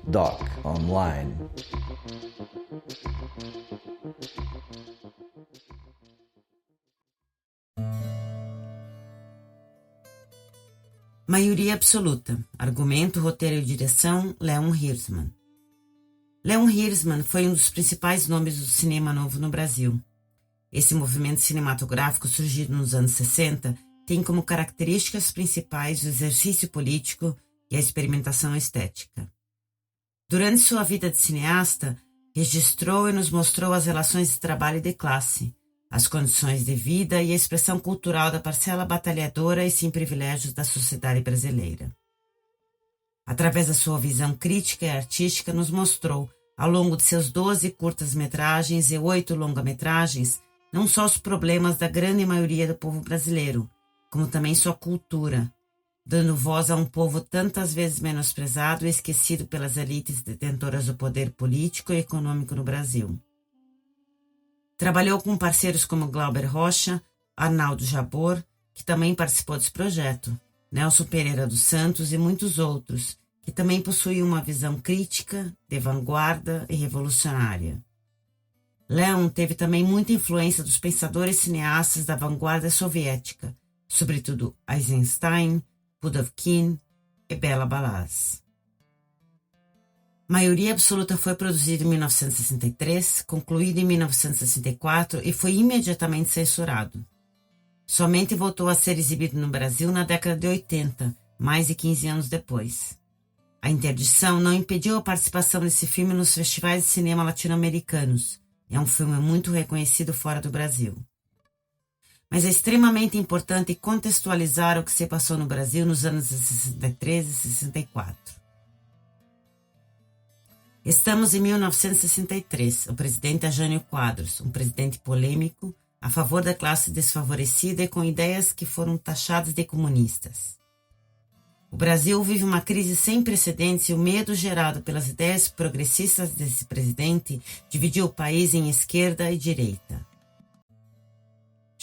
Doc Online. Maioria Absoluta. Argumento, roteiro e direção, Leon Hirschman. Leon Hirschman foi um dos principais nomes do cinema novo no Brasil. Esse movimento cinematográfico, surgido nos anos 60, tem como características principais o exercício político e a experimentação estética. Durante sua vida de cineasta, registrou e nos mostrou as relações de trabalho e de classe, as condições de vida e a expressão cultural da parcela batalhadora e sem privilégios da sociedade brasileira. Através da sua visão crítica e artística, nos mostrou, ao longo de seus 12 curtas-metragens e 8 longa-metragens, não só os problemas da grande maioria do povo brasileiro, como também sua cultura, dando voz a um povo tantas vezes menosprezado e esquecido pelas elites detentoras do poder político e econômico no Brasil. Trabalhou com parceiros como Glauber Rocha, Arnaldo Jabor, que também participou desse projeto, Nelson Pereira dos Santos e muitos outros, que também possuíam uma visão crítica, de vanguarda e revolucionária. Leon teve também muita influência dos pensadores cineastas da vanguarda soviética, sobretudo Eisenstein, Pudovkin e Bela Balaz. Maioria Absoluta foi produzido em 1963, concluído em 1964 e foi imediatamente censurado. Somente voltou a ser exibido no Brasil na década de 80, mais de 15 anos depois. A interdição não impediu a participação desse filme nos festivais de cinema latino-americanos. É um filme muito reconhecido fora do Brasil. Mas é extremamente importante contextualizar o que se passou no Brasil nos anos de 63 e 64. Estamos em 1963. O presidente é Jânio Quadros, um presidente polêmico, a favor da classe desfavorecida e com ideias que foram taxadas de comunistas. O Brasil vive uma crise sem precedentes e o medo gerado pelas ideias progressistas desse presidente dividiu o país em esquerda e direita.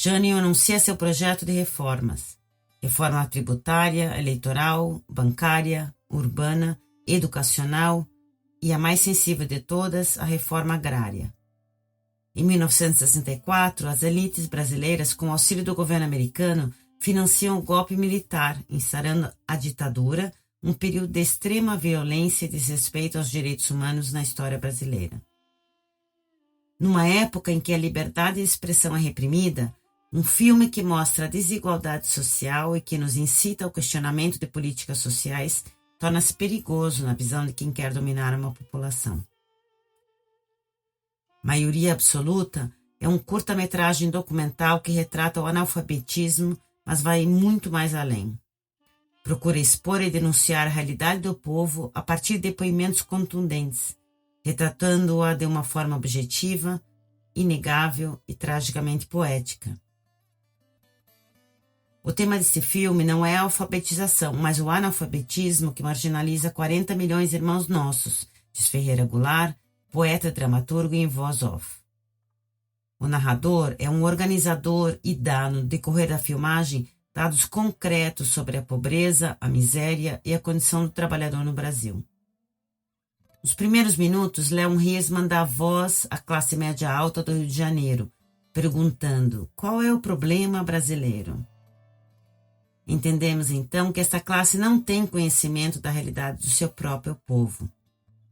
Jânio anuncia seu projeto de reformas. Reforma tributária, eleitoral, bancária, urbana, educacional e a mais sensível de todas, a reforma agrária. Em 1964, as elites brasileiras, com o auxílio do governo americano, financiam o golpe militar, instaurando a ditadura, um período de extrema violência e desrespeito aos direitos humanos na história brasileira. Numa época em que a liberdade de expressão é reprimida, um filme que mostra a desigualdade social e que nos incita ao questionamento de políticas sociais torna-se perigoso na visão de quem quer dominar uma população. Maioria Absoluta é um curta-metragem documental que retrata o analfabetismo, mas vai muito mais além. Procura expor e denunciar a realidade do povo a partir de depoimentos contundentes, retratando-a de uma forma objetiva, inegável e tragicamente poética. O tema desse filme não é a alfabetização, mas o analfabetismo que marginaliza 40 milhões de irmãos nossos, diz Ferreira Goulart, poeta, dramaturgo e em voz off. O narrador é um organizador e dá, no decorrer da filmagem, dados concretos sobre a pobreza, a miséria e a condição do trabalhador no Brasil. Nos primeiros minutos, Leon Hirschman dá voz à classe média alta do Rio de Janeiro, perguntando: qual é o problema brasileiro? Entendemos então que esta classe não tem conhecimento da realidade do seu próprio povo.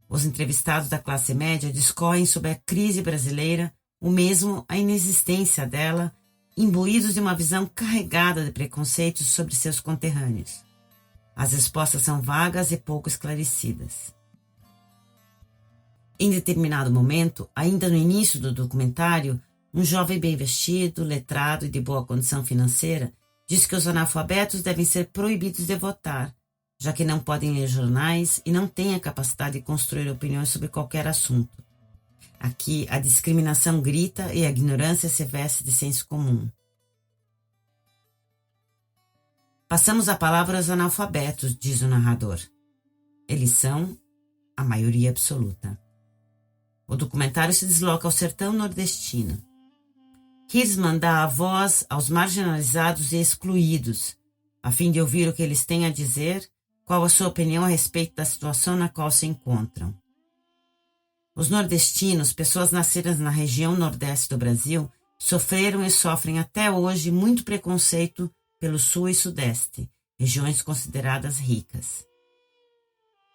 Os entrevistados da classe média discorrem sobre a crise brasileira, ou mesmo a inexistência dela, imbuídos de uma visão carregada de preconceitos sobre seus conterrâneos. As respostas são vagas e pouco esclarecidas. Em determinado momento, ainda no início do documentário, um jovem bem vestido, letrado e de boa condição financeira diz que os analfabetos devem ser proibidos de votar, já que não podem ler jornais e não têm a capacidade de construir opiniões sobre qualquer assunto. Aqui, a discriminação grita e a ignorância se veste de senso comum. Passamos a palavra aos analfabetos, diz o narrador. Eles são a maioria absoluta. O documentário se desloca ao sertão nordestino. Hirschman dá a voz aos marginalizados e excluídos, a fim de ouvir o que eles têm a dizer, qual a sua opinião a respeito da situação na qual se encontram. Os nordestinos, pessoas nascidas na região nordeste do Brasil, sofreram e sofrem até hoje muito preconceito pelo sul e sudeste, regiões consideradas ricas.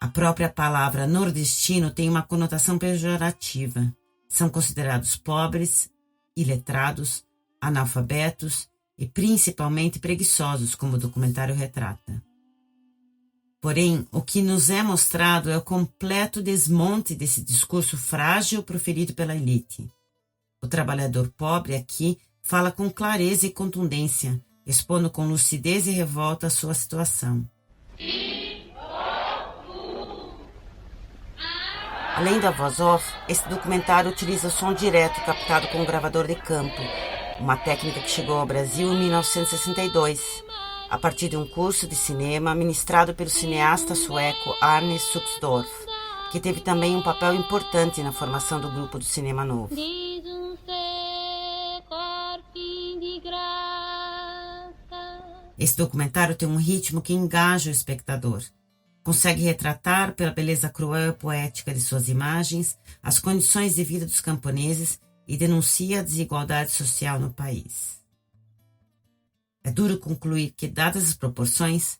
A própria palavra nordestino tem uma conotação pejorativa. São considerados pobres, iletrados, analfabetos e principalmente preguiçosos, como o documentário retrata. Porém, o que nos é mostrado é o completo desmonte desse discurso frágil proferido pela elite. O trabalhador pobre aqui fala com clareza e contundência, expondo com lucidez e revolta a sua situação. Além da voz off, esse documentário utiliza o som direto captado com um gravador de campo, uma técnica que chegou ao Brasil em 1962, a partir de um curso de cinema ministrado pelo cineasta sueco Arne Suxdorf, que teve também um papel importante na formação do grupo do cinema novo. Esse documentário tem um ritmo que engaja o espectador. Consegue retratar, pela beleza cruel e poética de suas imagens, as condições de vida dos camponeses e denuncia a desigualdade social no país. É duro concluir que, dadas as proporções,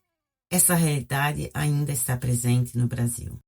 essa realidade ainda está presente no Brasil.